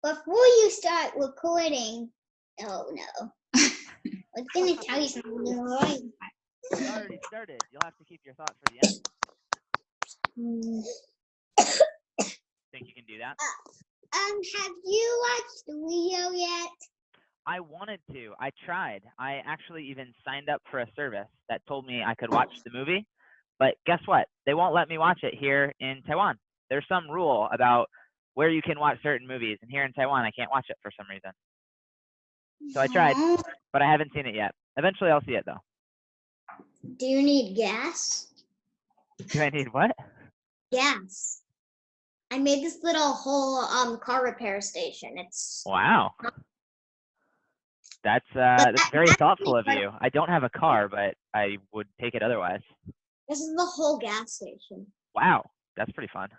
Before you start recording, oh no, I was gonna tell you something. Right? You already started. You'll have to keep your thought for the end. Think you can do that? Have you watched the video yet? I wanted to. I tried. I actually even signed up for a service that told me I could watch the movie. But guess what? They won't let me watch it here in Taiwan. There's some rule about where you can watch certain movies, and here in Taiwan, I can't watch it for some reason. So I tried, but I haven't seen it yet. Eventually, I'll see it though. Do you need gas? Do I need what? Gas. I made this little whole car repair station. It's wow. That's very thoughtful of you. I don't have a car, but I would take it otherwise. This is the whole gas station. Wow, that's pretty fun.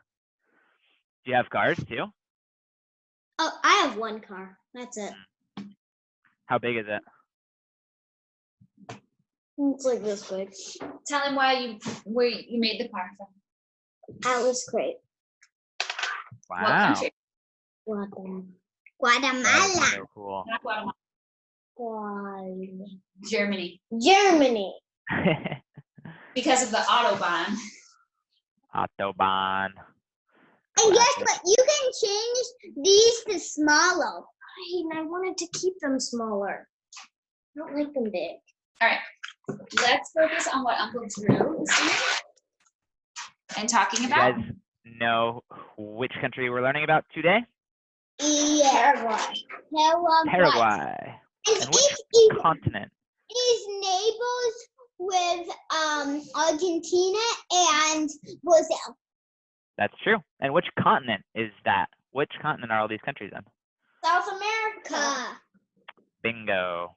Do you have cars too? Oh, I have one car. That's it. How big is it? It's like this big. Tell him where you made the car from. Alice Crate. Wow. What country? Guatemala. So cool. Not Guatemala. Germany. Germany. Because of the Autobahn. Autobahn. And guess what? You can change these to smaller. I wanted to keep them smaller. I don't like them big. All right. Let's focus on what Uncle Drew is doing and talking about. You guys know which country we're learning about today? Yeah. Paraguay. And which continent? Is neighbors with Argentina and Brazil. That's true. And which continent is that? Which continent are all these countries in? South America. Bingo.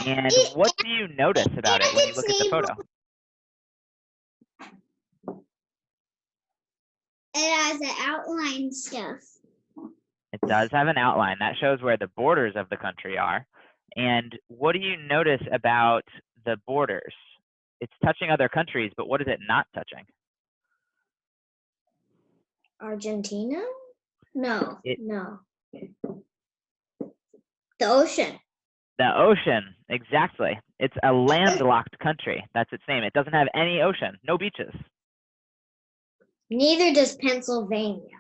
And what do you notice about it when you look at the photo? It has an outline stuff. It does have an outline. That shows where the borders of the country are. And what do you notice about the borders? It's touching other countries, but what is it not touching? Argentina? No, no. The ocean. The ocean, exactly. It's a landlocked country. That's its name. It doesn't have any ocean, no beaches. Neither does Pennsylvania.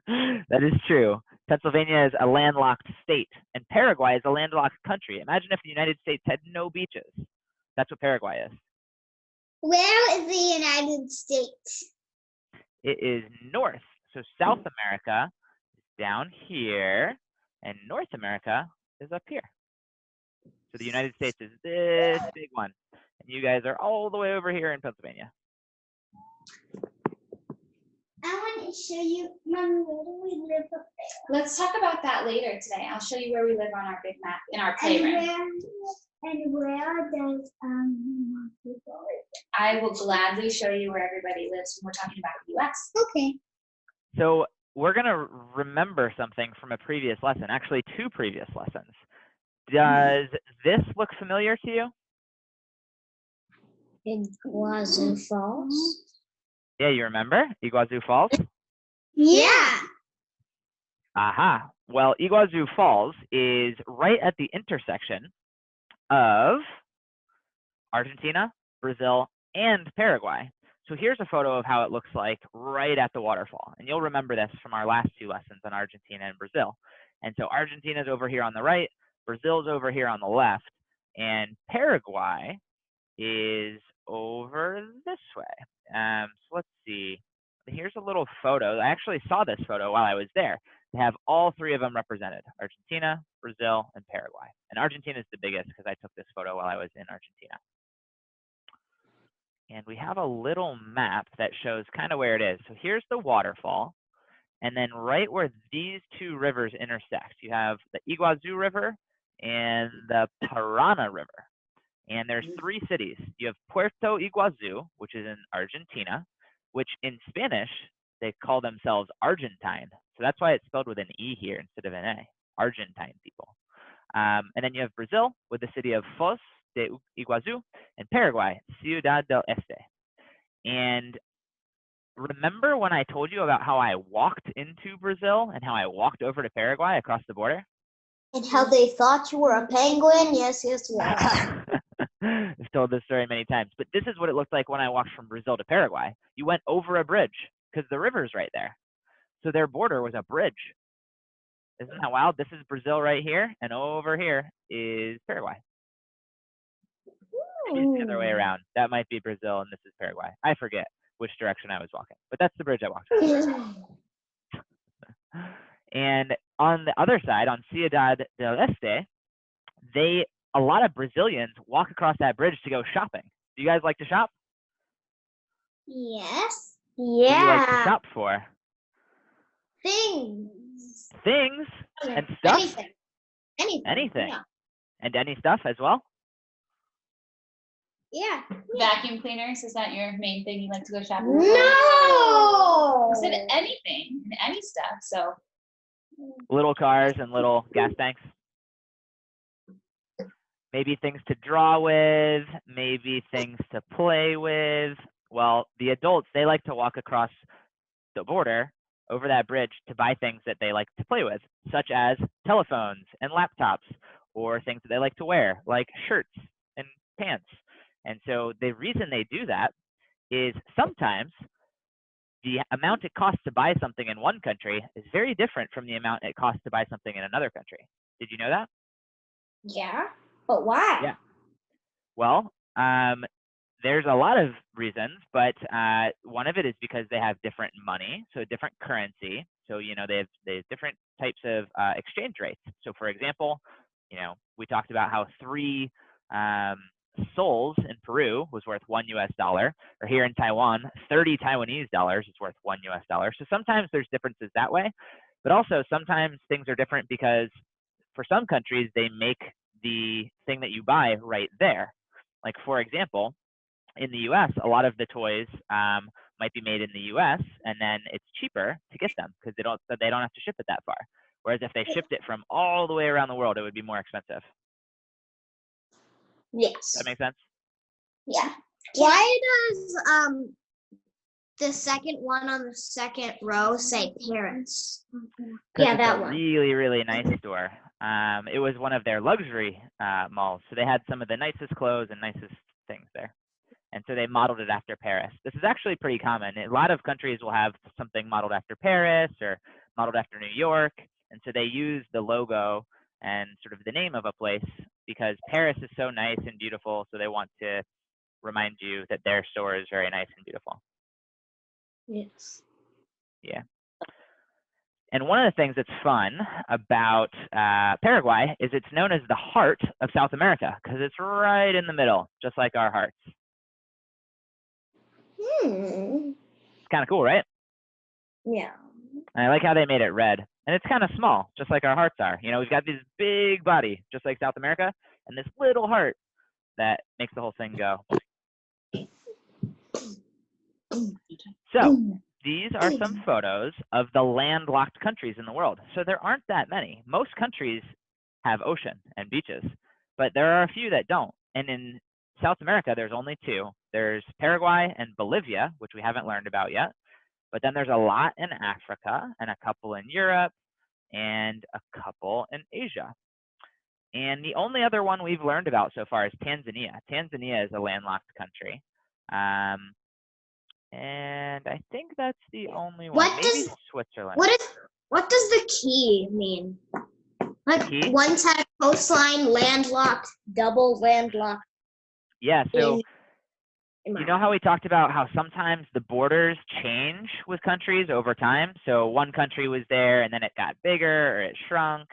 That is true. Pennsylvania is a landlocked state, and Paraguay is a landlocked country. Imagine if the United States had no beaches. That's what Paraguay is. Where is the United States? It is north. So South America is down here, and North America is up here. So the United States is this big one, and you guys are all the way over here in Pennsylvania. I want to show you, Mommy, where do we live up there? Let's talk about that later today. I'll show you where we live on our big map in our playroom. And where does I will gladly show you where everybody lives when we're talking about the U.S. Okay. So we're going to remember something from a previous lesson, actually 2 previous lessons. Does this look familiar to you? Iguazu Falls? Yeah, you remember Iguazu Falls? Yeah. Aha. Well, Iguazu Falls is right at the intersection of Argentina, Brazil, and Paraguay. So here's a photo of how it looks like right at the waterfall. And you'll remember this from our last 2 lessons on Argentina and Brazil. And so Argentina's over here on the right, Brazil's over here on the left, and Paraguay is over this way. So let's see. Here's a little photo. I actually saw this photo while I was there. They have all 3 of them represented: Argentina, Brazil, and Paraguay. And Argentina is the biggest because I took this photo while I was in Argentina. And we have a little map that shows kind of where it is. So here's the waterfall. And then right where these 2 rivers intersect, you have the Iguazu River and the Parana River. And there's 3 cities. You have Puerto Iguazu, which is in Argentina, which in Spanish, they call themselves Argentine. So that's why it's spelled with an E here instead of an A, Argentine people. And then you have Brazil with the city of Foz de Iguazu, and Paraguay, Ciudad del Este. And remember when I told you about how I walked into Brazil and how I walked over to Paraguay across the border? And how they thought you were a penguin? Yes, yes, yes. I've told this story many times, but this is what it looked like when I walked from Brazil to Paraguay. You went over a bridge because the river's right there. So their border was a bridge. Isn't that wild? This is Brazil right here, and over here is Paraguay. Maybe it's the other way around. That might be Brazil, and this is Paraguay. I forget which direction I was walking, but that's the bridge I walked on. And on the other side, on Ciudad del Este, a lot of Brazilians walk across that bridge to go shopping. Do you guys like to shop? Yes. What do you like to Yeah. shop for? Things. Things and stuff? Anything. Anything. Yeah. And any stuff as well? Yeah. Vacuum cleaners, is that your main thing you like to go shopping for? No. You said anything and any stuff, so. Little cars and little gas tanks. Maybe things to draw with, maybe things to play with. Well, the adults, they like to walk across the border over that bridge to buy things that they like to play with, such as telephones and laptops, or things that they like to wear, like shirts and pants. And so the reason they do that is sometimes the amount it costs to buy something in one country is very different from the amount it costs to buy something in another country. Did you know that? Yeah. But why? Yeah. Well, there's a lot of reasons, but one of it is because they have different money, so different currency. So, they have different types of exchange rates. So, for example, we talked about how 3 sols in Peru was worth $1, or here in Taiwan, 30 Taiwanese dollars is worth $1. So sometimes there's differences that way, but also sometimes things are different because for some countries, they make the thing that you buy right there. Like, for example, in the US, a lot of the toys might be made in the US, and then it's cheaper to get them because they don't have to ship it that far. Whereas if they shipped it from all the way around the world, it would be more expensive. Yes. Does that make sense? Yeah. Why does the second one on the second row say Paris? Yeah, that one. Really, really nice store. It was one of their luxury malls, so they had some of the nicest clothes and nicest things there. And so they modeled it after Paris. This is actually pretty common. A lot of countries will have something modeled after Paris or modeled after New York. And so they use the logo and sort of the name of a place because Paris is so nice and beautiful. So they want to remind you that their store is very nice and beautiful. Yes. Yeah. And one of the things that's fun about Paraguay is it's known as the heart of South America because it's right in the middle, just like our hearts. It's kind of cool, right? Yeah. And I like how they made it red. And it's kind of small, just like our hearts are. We've got this big body, just like South America, and this little heart that makes the whole thing go. So these are some photos of the landlocked countries in the world. So there aren't that many. Most countries have ocean and beaches, but there are a few that don't. And in South America, there's only 2. There's Paraguay and Bolivia, which we haven't learned about yet. But then there's a lot in Africa and a couple in Europe and a couple in Asia. And the only other one we've learned about so far is Tanzania. Tanzania is a landlocked country. And I think that's the only one. Maybe Switzerland. What does the key mean? Like key? One side of coastline, landlocked, double landlocked. Yeah, so you know how we talked about how sometimes the borders change with countries over time? So one country was there and then it got bigger or it shrunk.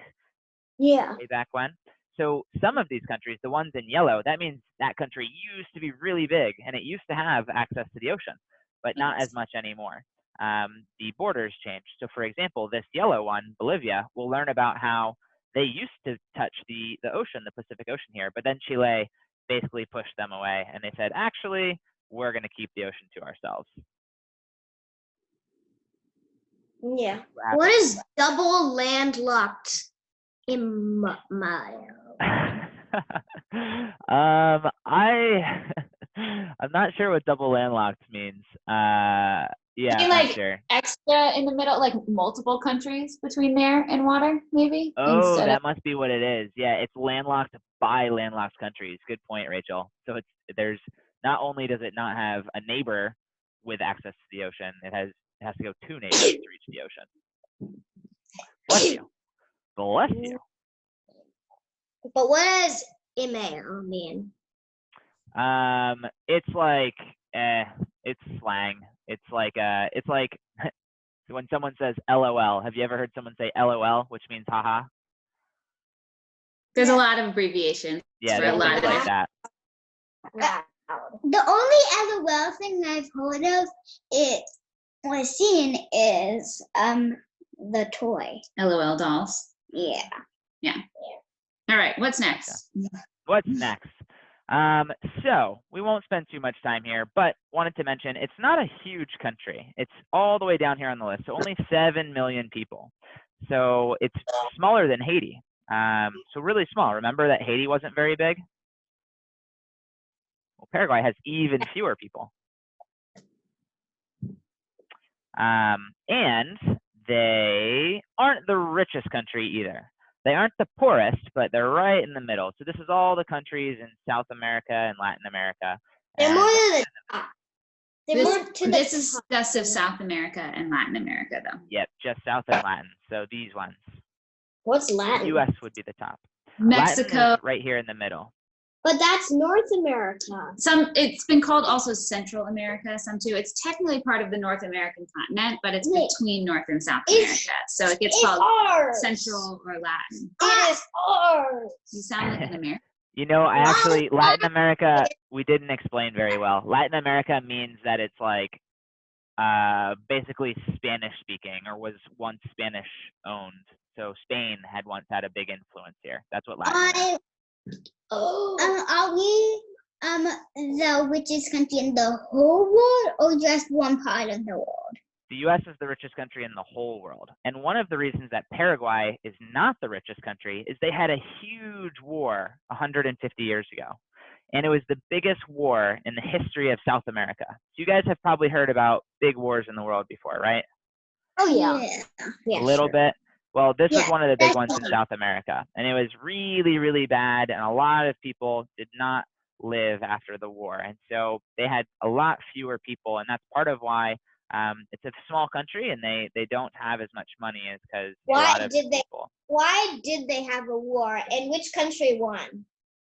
Yeah. Way back when. So some of these countries, the ones in yellow, that means that country used to be really big and it used to have access to the ocean, but not as much anymore. The borders changed. So for example, this yellow one, Bolivia, we'll learn about how they used to touch the ocean, the Pacific Ocean here, but then Chile basically pushed them away and they said, actually, we're going to keep the ocean to ourselves. Yeah. What is double landlocked in mile? I'm not sure what double landlocked means. Yeah, You I'm like sure. extra in the middle, like multiple countries between there and water, maybe? Oh, Instead that of, must be what it is. Yeah, it's landlocked by landlocked countries. Good point, Rachel. So there's not only does it not have a neighbor with access to the ocean, it has to go 2 neighbors to reach the ocean. Bless you. Bless you. But what does email mean? It's like it's slang. It's like when someone says LOL. Have you ever heard someone say LOL, which means haha? there's a lot of abbreviations Yeah, for a there's lot things of like it. that. The only LOL thing I've heard of it or seen is the toy. LOL dolls. Yeah. All right, what's next? What's next? So we won't spend too much time here, but wanted to mention it's not a huge country. It's all the way down here on the list, so only 7 million people. So it's smaller than Haiti. So really small. Remember that Haiti wasn't very big? Well, Paraguay has even fewer people. And they aren't the richest country either. They aren't the poorest, but they're right in the middle. So this is all the countries in South America and Latin America. They're more to the top. They're This, more to the this is top. just of South America and Latin America, though. Yep, just South and Latin. So these ones. What's The Latin? U.S. would be the top. Mexico. Latin is right here in the middle. But that's North America. It's been called also Central America, some too. It's technically part of the North American continent, but it's between North and South America. So it gets called Central or Latin. It is ours. You sound like an American. You know, I actually, Latin America, we didn't explain very well. Latin America means that it's like basically Spanish speaking or was once Spanish owned. So Spain had once had a big influence here. That's what Latin is. Are we the richest country in the whole world or just one part of the world? The U.S. is the richest country in the whole world. And one of the reasons that Paraguay is not the richest country is they had a huge war 150 years ago. And it was the biggest war in the history of South America. So you guys have probably heard about big wars in the world before, right? Oh, yeah. A little bit. Well, this was Yeah, one of the big ones in South America. And it was really, really bad. And a lot of people did not live after the war. And so they had a lot fewer people. And that's part of why it's a small country and they don't have as much money is because a lot of people. Why did they have a war and which country won?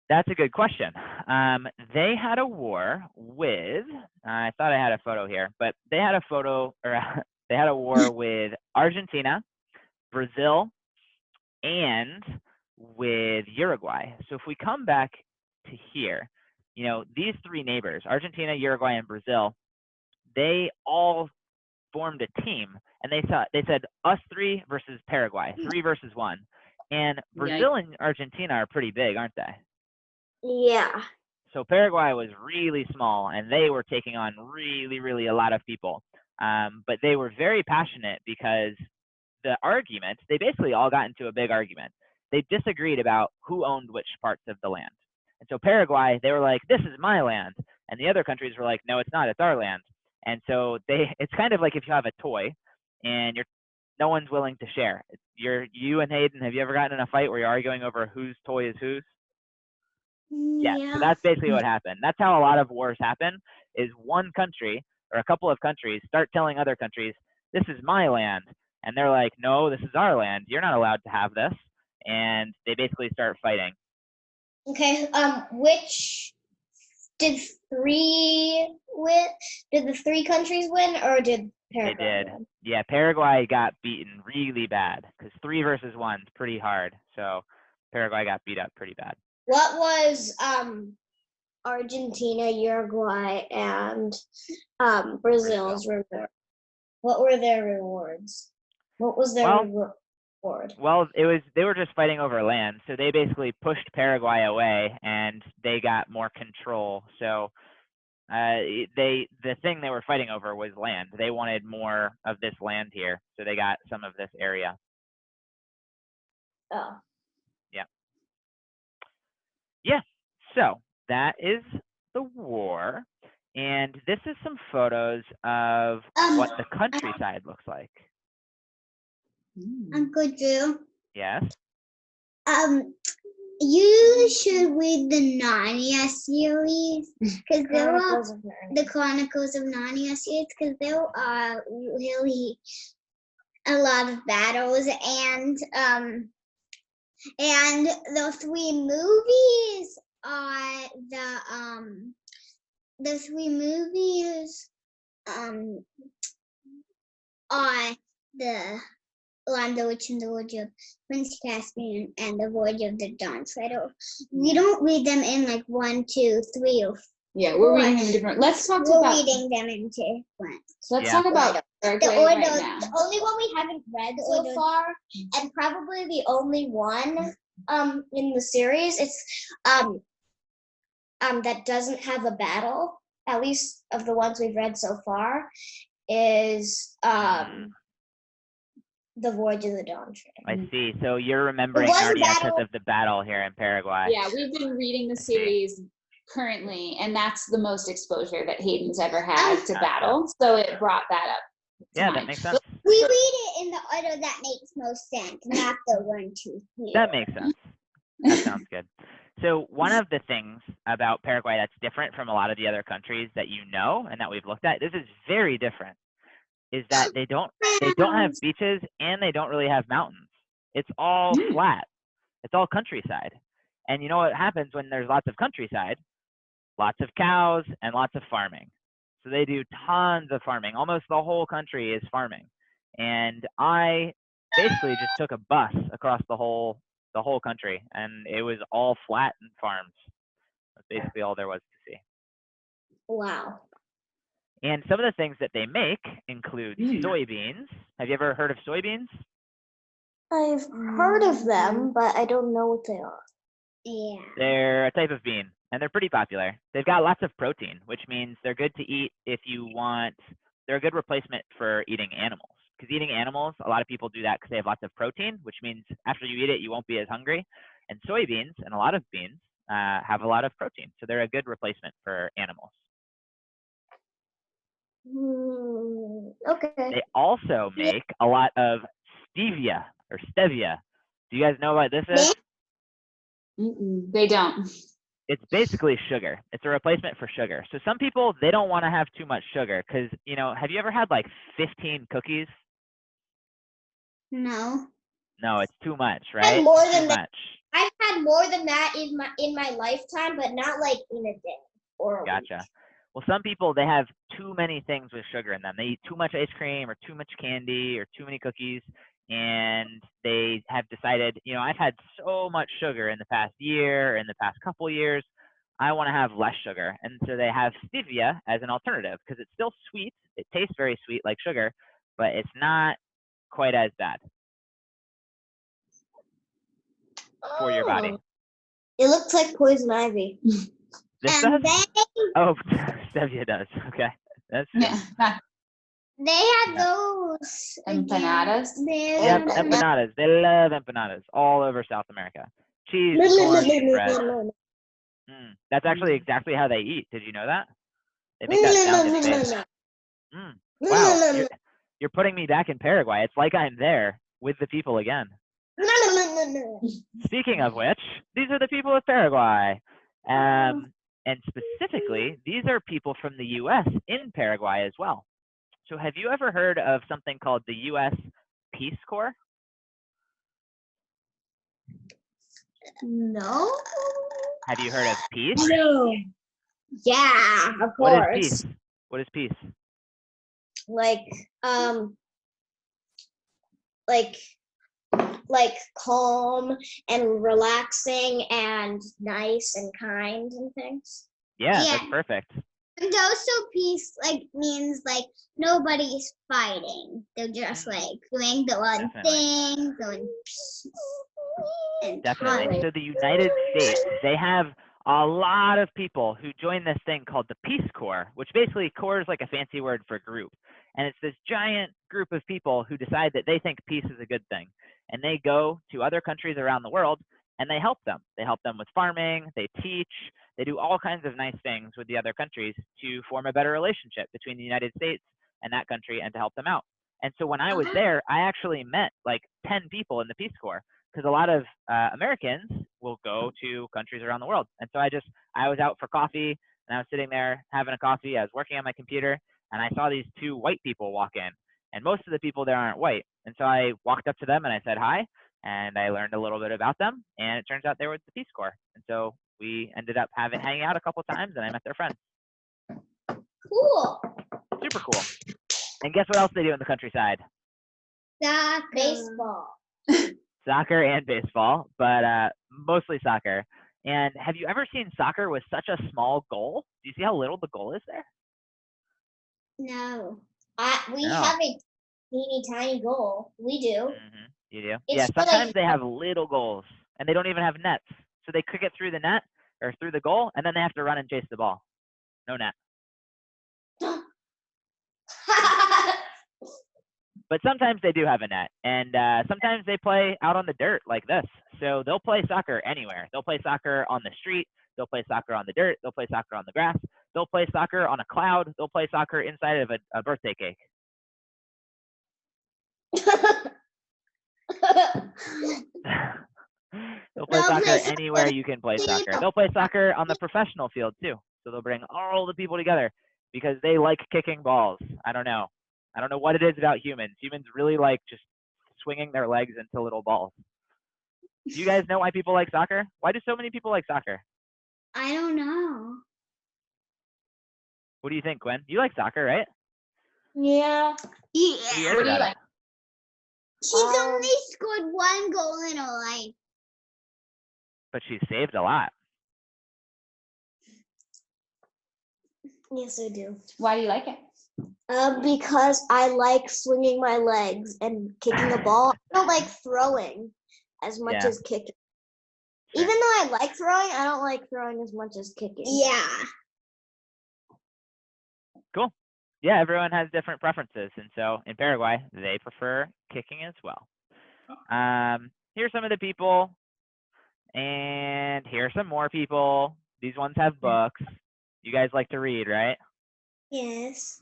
That's a good question. They had a war with, I thought I had a photo here, but they had they had a war with Argentina, Brazil, and with Uruguay. So if we come back to here, you know, these 3 neighbors, Argentina, Uruguay, and Brazil, they all formed a team and they said us 3 versus Paraguay, 3 versus 1. And Brazil and Argentina are pretty big, aren't they? Yeah. So Paraguay was really small and they were taking on really, really a lot of people. But they were very passionate because the argument, they basically all got into a big argument. They disagreed about who owned which parts of the land. And so Paraguay, they were like, this is my land. And the other countries were like, no, it's not, it's our land. And so it's kind of like if you have a toy and no one's willing to share. You and Hayden, have you ever gotten in a fight where you're arguing over whose toy is whose? Yeah, so that's basically what happened. That's how a lot of wars happen, is one country or a couple of countries start telling other countries, this is my land. And they're like, no, this is our land. You're not allowed to have this. And they basically start fighting. Okay, which did 3 win? Did the 3 countries win or did Paraguay They did. win? Yeah, Paraguay got beaten really bad because 3 versus 1 is pretty hard. So Paraguay got beat up pretty bad. What was Argentina, Uruguay, and Brazil's reward? What were their rewards? What was their reward? Well, they were just fighting over land. So they basically pushed Paraguay away and they got more control. So the thing they were fighting over was land. They wanted more of this land here. So they got some of this area. Oh. Yeah. Yeah. So that is the war. And this is some photos of what the countryside looks like. Uncle Drew. Yes. You should read the Narnia series because there are the Chronicles of Narnia series because there are really a lot of battles and the 3 movies are the 3 movies are the Lion, the Witch, and the Wardrobe, Prince Caspian, and the Voyage of the Dawn Treader. We don't read them in like 1, 2, 3, or 4. Yeah, we're reading them different. Let's talk We're about reading them in different. So let's talk about Paraguay the order. Right now. The only one we haven't read so far, and probably the only one in the series, it's that doesn't have a battle. At least of the ones we've read so far, is the Voyage of the Dawn Treader. I see. So you're remembering Narnia because of the battle here in Paraguay. Yeah, we've been reading the series currently, and that's the most exposure that Hayden's ever had to battle. So it brought that up. Yeah, that makes sense. We read it in the order that makes most sense, not the 1, 2, 3. That makes sense. That sounds good. So one of the things about Paraguay that's different from a lot of the other countries that you know and that we've looked at, this is very different, is that they don't have beaches and they don't really have mountains. It's all flat. It's all countryside. And you know what happens when there's lots of countryside? Lots of cows and lots of farming. So they do tons of farming. Almost the whole country is farming. And I basically just took a bus across the whole country, and it was all flat and farms. That's basically all there was to see. Wow. And some of the things that they make include soybeans. Have you ever heard of soybeans? I've heard of them, but I don't know what they are. Yeah. They're a type of bean, and they're pretty popular. They've got lots of protein, which means they're good to eat if you want. They're a good replacement for eating animals. Because eating animals, a lot of people do that because they have lots of protein, which means after you eat it, you won't be as hungry. And soybeans and a lot of beans have a lot of protein, so they're a good replacement for animals. Okay. They also make a lot of stevia or stevia. Do you guys know what this is? They don't. It's basically sugar. It's a replacement for sugar. So some people, they don't want to have too much sugar because, you know, have you ever had like 15 cookies? No. No, it's too much, right? I've had more than too that. much. I've had more than that in my lifetime, but not like in a day or a week. Gotcha. Well, some people, they have too many things with sugar in them. They eat too much ice cream or too much candy or too many cookies, and they have decided, you know, I've had so much sugar in the past year, in the past couple years, I want to have less sugar. And so they have stevia as an alternative because it's still sweet. It tastes very sweet like sugar, but it's not quite as bad for your body. It looks like poison ivy. This does? Oh, stevia does. Okay. That's true. Yeah. They have those empanadas. Yep, empanadas. They love empanadas all over South America. Cheese, corn, bread. That's actually exactly how they eat. Did you know that? They make that sound in Spanish. Wow, you're putting me back in Paraguay. It's like I'm there with the people again. Speaking of which, these are the people of Paraguay. And specifically, these are people from the U.S. in Paraguay as well. So have you ever heard of something called the U.S. Peace Corps? No. Have you heard of peace? No. Yeah, of course. What is peace? What is peace? Like calm and relaxing and nice and kind and things. Yeah, that's perfect. And also peace means nobody's fighting. They're just doing the one thing, going and definitely. So the United States, they have a lot of people who join this thing called the Peace Corps, which basically Corps is like a fancy word for group. And it's this giant group of people who decide that they think peace is a good thing. And they go to other countries around the world and they help them. They help them with farming, they teach, They do all kinds of nice things with the other countries to form a better relationship between the United States and that country and to help them out. And so when I was there, I actually met like 10 people in the Peace Corps, because a lot of Americans will go to countries around the world. And so I was out for coffee, and I was sitting there having a coffee. I was working on my computer, and I saw these 2 white people walk in, and most of the people there aren't white. And so I walked up to them and I said hi, and I learned a little bit about them, and it turns out they were with the Peace Corps. And so we ended up hanging out a couple times, and I met their friends. Cool. Super cool. And guess what else they do in the countryside? Soccer. Baseball. Soccer and baseball, but mostly soccer. And have you ever seen soccer with such a small goal? Do you see how little the goal is there? No. We have a teeny tiny goal. We do. Mm-hmm. You do? Yeah, sometimes they have little goals, and they don't even have nets. So they kick it through the net or through the goal, and then they have to run and chase the ball. No net. But sometimes they do have a net, and sometimes they play out on the dirt like this. So they'll play soccer anywhere. They'll play soccer on the street. They'll play soccer on the dirt. They'll play soccer on the grass. They'll play soccer on a cloud. They'll play soccer inside of a birthday cake. They'll play soccer anywhere you can play soccer. They'll play soccer on the professional field too. So they'll bring all the people together because they like kicking balls. I don't know what it is about humans. Humans really like just swinging their legs into little balls. Do you guys know why people like soccer? Why do so many people like soccer? I don't know. What do you think, Gwen? You like soccer, right? Yeah. What do you like? She's only scored 1 goal in her life. But she saved a lot. Yes, I do. Why do you like it? Because I like swinging my legs and kicking a ball. I don't like throwing as much as kicking. Sure. Even though I like throwing, I don't like throwing as much as kicking. Yeah. Cool. Yeah, everyone has different preferences. And so in Paraguay, they prefer kicking as well. Here's some of the people. And here's some more people. These ones have books. You guys like to read, right? Yes.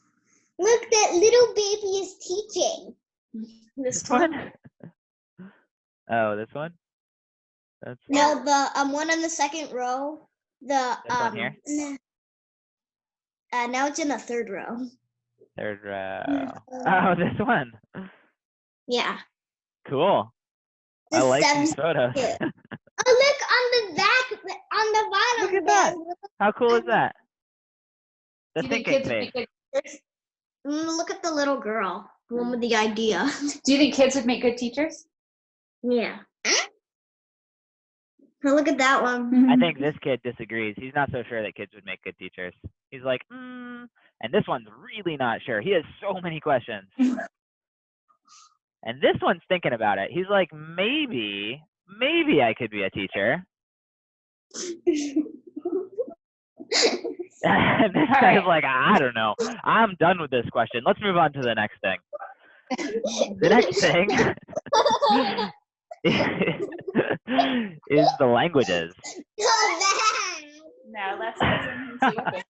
Look, that little baby is teaching. This one? Oh, this one? That's No, the one on the second row. The this one here? now it's in the third row. Third row. Oh, this one. Yeah. Cool. I like these photos. Oh, look on the back, on the bottom. Look at that. How cool is that? The Do you think thinking kids would face. make good teachers? Look at the little girl, the one with the idea. Do you think kids would make good teachers? Yeah. Look at that one. I think this kid disagrees. He's not so sure that kids would make good teachers. He's like, and this one's really not sure. He has so many questions. And this one's thinking about it. He's like, maybe I could be a teacher. And this guy's like, I don't know. I'm done with this question. Let's move on to the next thing. The next thing is the languages. No, let's listen and see what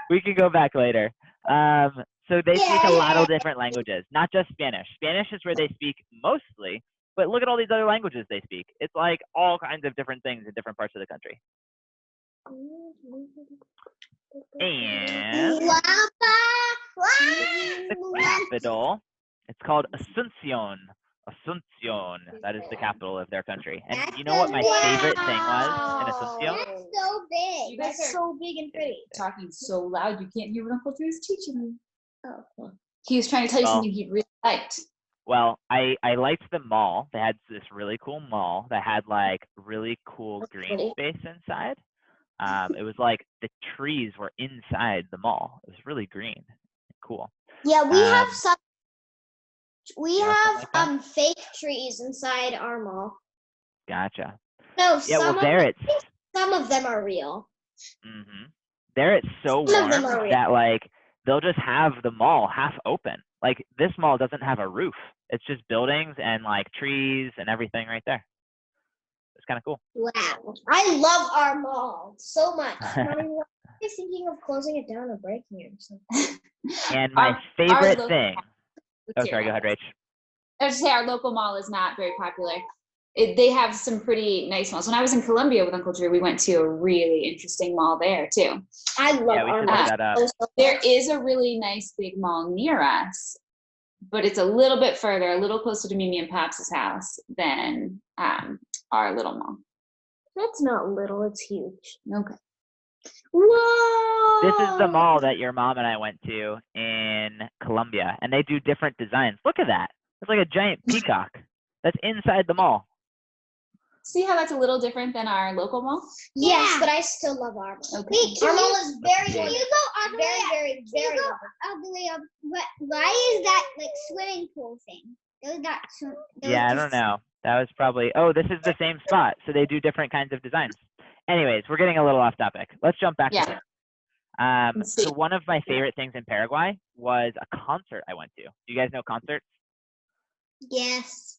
We can go back later. So they speak a lot of different languages, not just Spanish. Spanish is where they speak mostly, but look at all these other languages they speak. It's like all kinds of different things in different parts of the country. And the capital, it's called Asuncion. Asuncion, that is the capital of their country. And you know what my favorite thing was in Asuncion? That's so big. You guys That's are so big and pretty. talking so loud you can't hear what Uncle Drew's teaching you. Oh. He was trying to tell you Well, something he really liked. Well, I liked the mall. They had this really cool mall that had like really cool green space inside. It was like the trees were inside the mall. It was really green. Cool. Yeah, we have some. We You have have something like that? fake trees inside our mall. Gotcha. No, Yeah, well, there it's some of them are real. there it's so Some of warm them are real. that like they'll just have the mall half open. Like this mall doesn't have a roof. It's just buildings and like trees and everything right there. It's kind of cool. Wow. I love our mall so much. Mommy, why are you thinking of closing it down or breaking it or something? And my Our favorite local thing. mall- Oh, sorry. Go ahead, Rach. I was just say our local mall is not very popular. They have some pretty nice malls. When I was in Colombia with Uncle Drew, we went to a really interesting mall there too. I love Yeah, we our should mall. look that up. There is a really nice big mall near us, but it's a little bit further, a little closer to Mimi and Pops' house than our little mall. That's not little, it's huge. Okay. Whoa! This is the mall that your mom and I went to in Colombia, and they do different designs. Look at that. It's like a giant peacock that's inside the mall. See how that's a little different than our local mall? Yes, Yeah. but I still love our mall. Okay. Wait, Our mall is very, Can Can you go all the way up? very, Can you very go lovely. all the way up? Why is that like swimming pool thing? Those got Yeah, I don't know. That was probably, oh, this is the same spot. So they do different kinds of designs. Anyways, we're getting a little off topic. Let's jump back Yeah. to it. Let's see. So one of my favorite things in Paraguay was a concert I went to. Do you guys know concerts? Yes.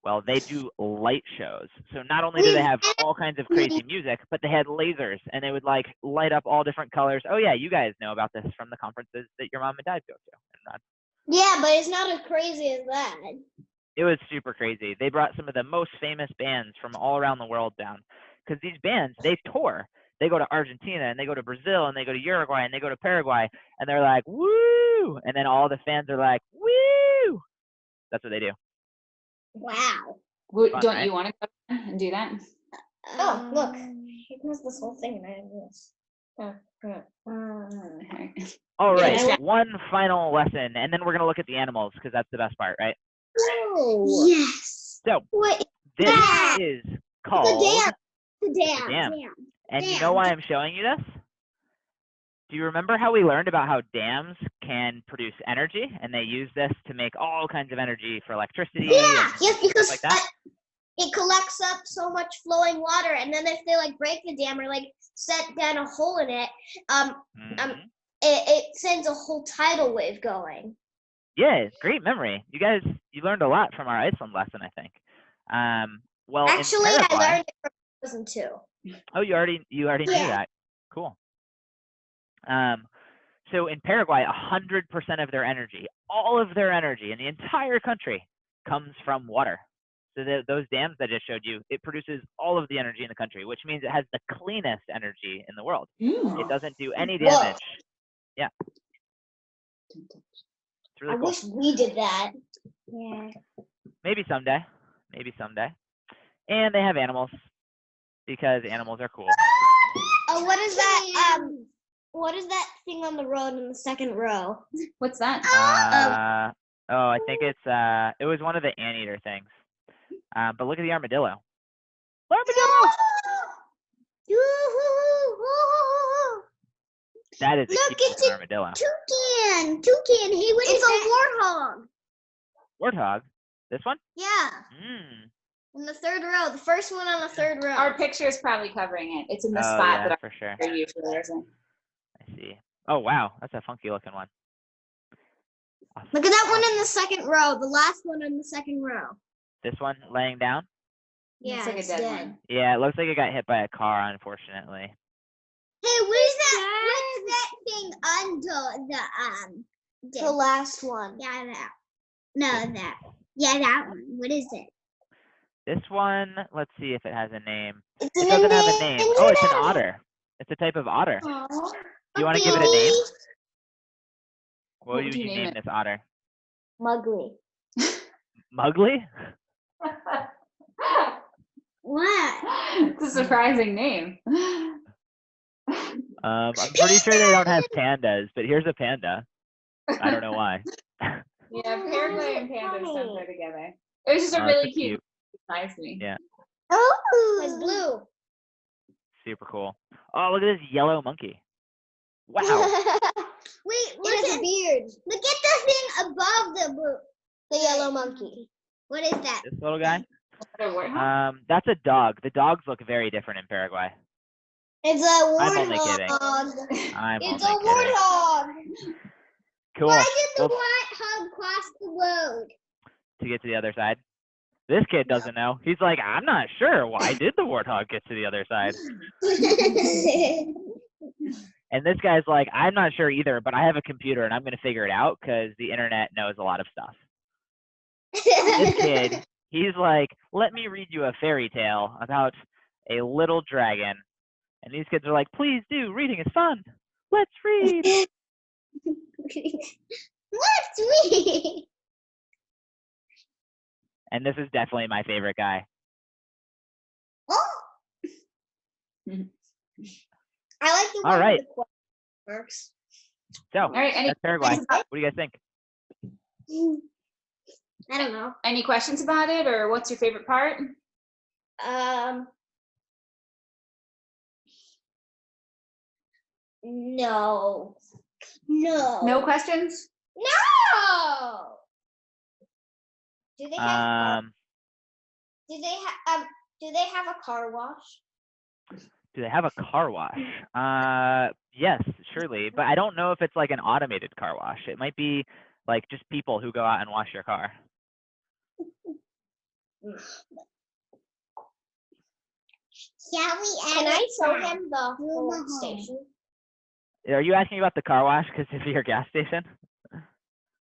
Well, they do light shows. So not only do they have all kinds of crazy music, but they had lasers and they would like light up all different colors. Oh yeah, you guys know about this from the conferences that your mom and dad go to. And Yeah, but it's not as crazy as that. it was super crazy. They brought some of the most famous bands from all around the world down because these bands, they tour. They go to Argentina and they go to Brazil and they go to Uruguay and they go to Paraguay and they're like, woo! And then all the fans are like, woo! That's what they do. Wow. Fun, Don't right? you want to go and do that? Oh, look. He does this whole thing and I do this. Okay. All right, Yeah. one final lesson, and then we're going to look at the animals because that's the best part, right? Oh. Yes. So What? this that? is called, The dam. dam. Dam. and you dam. know why I'm showing you this? Do you remember how we learned about how dams can produce energy and they use this to make all kinds of energy for electricity? Yeah, and yes, because like that? it collects up so much flowing water, and then if they like break the dam or like set down a hole in it, Mhm. it sends a whole tidal wave going. Yeah, great memory. You guys, you learned a lot from our Iceland lesson, I think. Well, Actually, in I Paraguay, learned it from Frozen too. oh, you already knew Yeah. that. Cool. So in Paraguay, 100% of their energy, all of their energy in the entire country comes from water. So those dams that I just showed you, it produces all of the energy in the country, which means it has the cleanest energy in the world. It doesn't do any Whoa. damage. Yeah. It's really I cool. wish we did that. Yeah. Maybe someday. Maybe someday. And they have animals because animals are cool. Oh, what is that? What is that thing on the road in the second row? What's that? Oh, I think it's it was one of the anteater things. But look at the armadillo. Armadillo! That is a Look, cute it's looking a armadillo. toucan. Toucan. He was It's a warthog. Warthog. This one? Yeah, Mm. in the third row. The first one on the third row. Our picture is probably covering it. It's in the Oh, spot yeah, that for sure. our usually isn't. I see. Oh, wow. That's a funky looking one. Awesome. Look at that one in the second row. The last one in the second row. This one laying down? Yeah, Looks like a it's dead dead. one. Yeah, it looks like it got hit by a car, unfortunately. Hey, what's that thing under the The last one. yeah, that. No, that. Yeah, that one. What is it? This one, let's see if it has a name. It's It doesn't have a name. Oh, it's an otter. It's a type of otter. Aw. Do you want to give it a name? What What would you name it? this otter? Mugly. Mugly? What? It's a surprising name. I'm pretty sure they don't have pandas, but here's a panda. I don't know why. Yeah, Paraguay and pandas don't funny. go together. It was just a Oh, really it's cute. surprise to me. Yeah. Oh, it's blue. Super cool. Oh, look at this yellow monkey. Wow. Wait, It look has a at beard. look at the thing above the blue. The yellow monkey. What is that? This little guy. A warthog? That's a dog. The dogs look very different in Paraguay. It's a I'm only kidding. warthog. I'm It's only a kidding. warthog. Cool. Why did the Well, warthog cross the road? to get to the other side. This kid doesn't know. He's like, I'm not sure. Why did the warthog get to the other side? And this guy's like, I'm not sure either, but I have a computer and I'm going to figure it out because the internet knows a lot of stuff. This kid, he's like, let me read you a fairy tale about a little dragon. And these kids are like, please do. Reading is fun. Let's read. Let's read. And this is definitely my favorite guy. Oh. I like the All one right. with the question marks. So, All right. that's Paraguay. What do you guys think? I don't know. Any questions about it, or what's your favorite part? No. No questions? No. Do they have? Do they have a car wash? Do they have a car wash? Yes, surely. But I don't know if it's like an automated car wash. It might be like just people who go out and wash your car. Shall we? Can I show him the whole station? Are you asking about the car wash because of your gas station?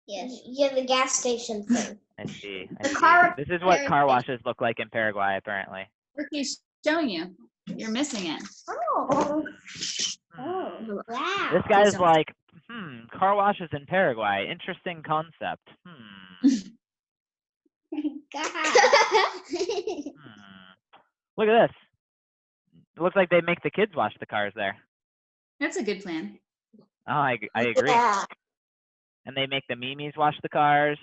Yes. Yeah, the gas station thing. I see. The car This is what repair car washes look like in Paraguay, apparently. Look, he's showing you. You're missing it. Oh. Hmm. Wow. This guy's like, car washes in Paraguay. Interesting concept. God. Look at this. It looks like they make the kids wash the cars there. That's a good plan. Oh, I agree. Yeah. And they make the Mimis wash the cars.